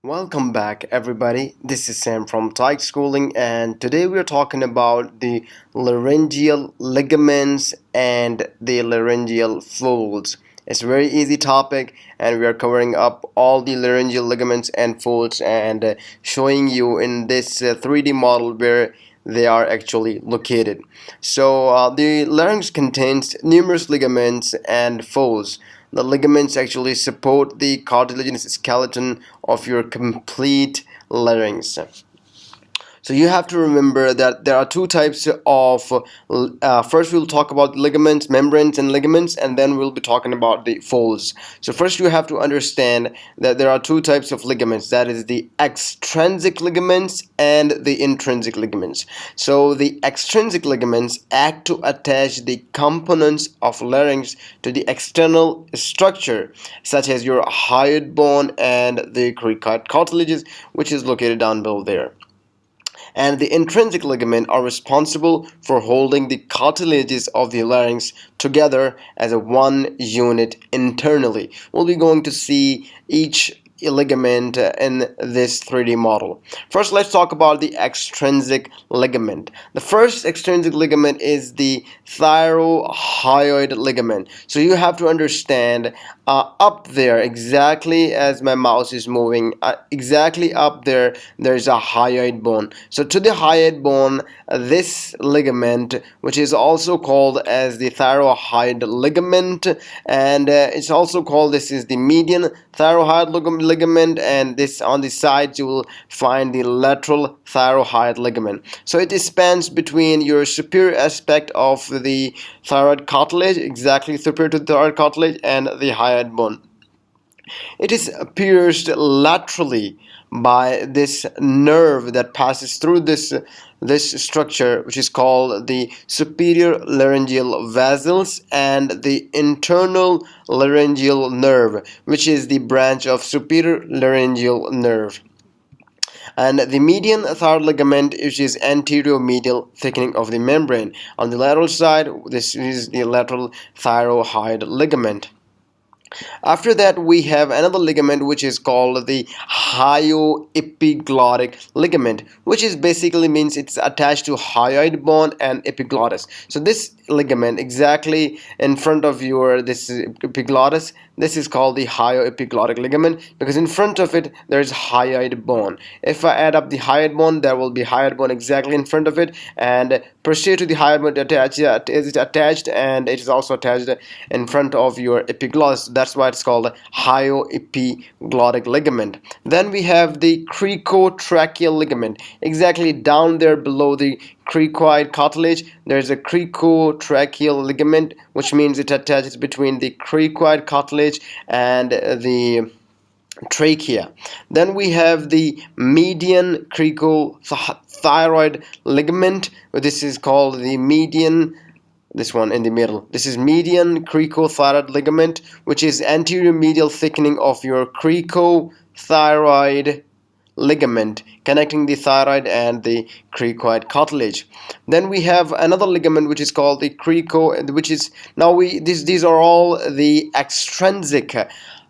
Welcome back, everybody. This is Sam from Tyke Schooling, and today we are talking about the laryngeal ligaments and the laryngeal folds. It's a very easy topic, and we are covering up all the laryngeal ligaments and folds and showing you in this 3D model where they are actually located. So, the larynx contains numerous ligaments and folds. The ligaments actually support the cartilaginous skeleton of your complete larynx. So you have to remember that there are two types of, first we'll talk about ligaments, membranes and ligaments, and then we'll be talking about the folds. So first you have to understand that there are two types of ligaments, that is the extrinsic ligaments and the intrinsic ligaments. So the extrinsic ligaments act to attach the components of larynx to the external structure, such as your hyoid bone and the cricoid cartilages, which is located down below there. And the intrinsic ligament are responsible for holding the cartilages of the larynx together as a one unit internally. We'll be going to see each ligament in this 3D model. First, let's talk about the extrinsic ligament. The first extrinsic ligament is the thyroid ligament. So you have to understand up there, exactly as my mouse is moving, exactly up there, there's a hyoid bone. So to the hyoid bone, this ligament, which is also called as the thyroid ligament, and it's also called, this is the median thyroid ligament, and this on the sides you will find the lateral thyroid ligament. So it spans between your superior aspect of the thyroid cartilage, exactly superior to the thyroid cartilage, and the hyoid bone. It is pierced laterally by this nerve that passes through this structure, which is called the superior laryngeal vessels, and the internal laryngeal nerve, which is the branch of superior laryngeal nerve. And the median thyroid ligament, which is anterior medial thickening of the membrane. On the lateral side, this is the lateral thyroid ligament. After that, we have another ligament which is called the hyoepiglottic ligament, which is basically means it's attached to hyoid bone and epiglottis. So this ligament exactly in front of your this epiglottis, this is called the hyoepiglottic ligament, because in front of it there is hyoid bone. If I add up the hyoid bone, there will be hyoid bone exactly in front of it, and posterior to the hyoid bone is attached, and it is also attached in front of your epiglottis. That's why it's called hyoepiglottic ligament. Then we have the cricotracheal ligament, exactly down there below the cricoid cartilage. There's a cricotracheal ligament, which means it attaches between the cricoid cartilage and the trachea. Then we have the median cricothyroid ligament. This is called the median, this one in the middle. This is median cricothyroid ligament, which is anterior medial thickening of your cricothyroid ligament, connecting the thyroid and the cricoid cartilage. Then we have another ligament which is called the which is now these are all the extrinsic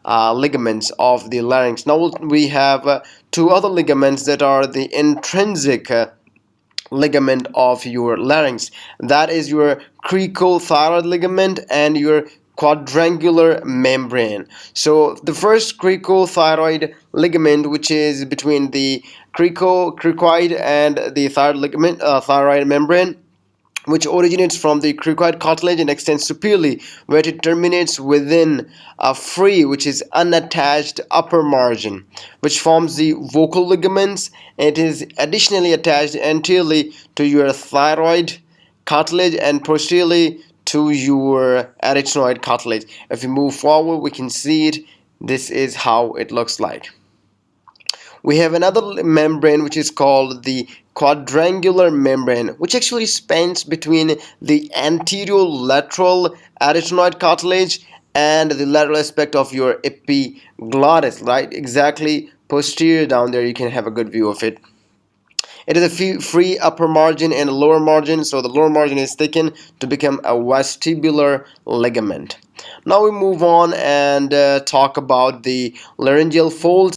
ligaments of the larynx. Now we have two other ligaments that are the intrinsic ligament of your larynx. That is your cricothyroid ligament and your quadrangular membrane. So the first cricothyroid ligament, which is between the cricoid and the thyroid ligament, thyroid membrane, which originates from the cricoid cartilage and extends superiorly, where it terminates within a free, which is unattached upper margin, which forms the vocal ligaments. It is additionally attached anteriorly to your thyroid cartilage and posteriorly to your arytenoid cartilage. If we move forward, we can see it. This is how it looks like. We have another membrane which is called the quadrangular membrane, which actually spans between the anterior lateral arytenoid cartilage and the lateral aspect of your epiglottis, right? Exactly posterior down there, you can have a good view of it. It is a free upper margin and a lower margin, so the lower margin is thickened to become a vestibular ligament. Now we move on and talk about the laryngeal fold.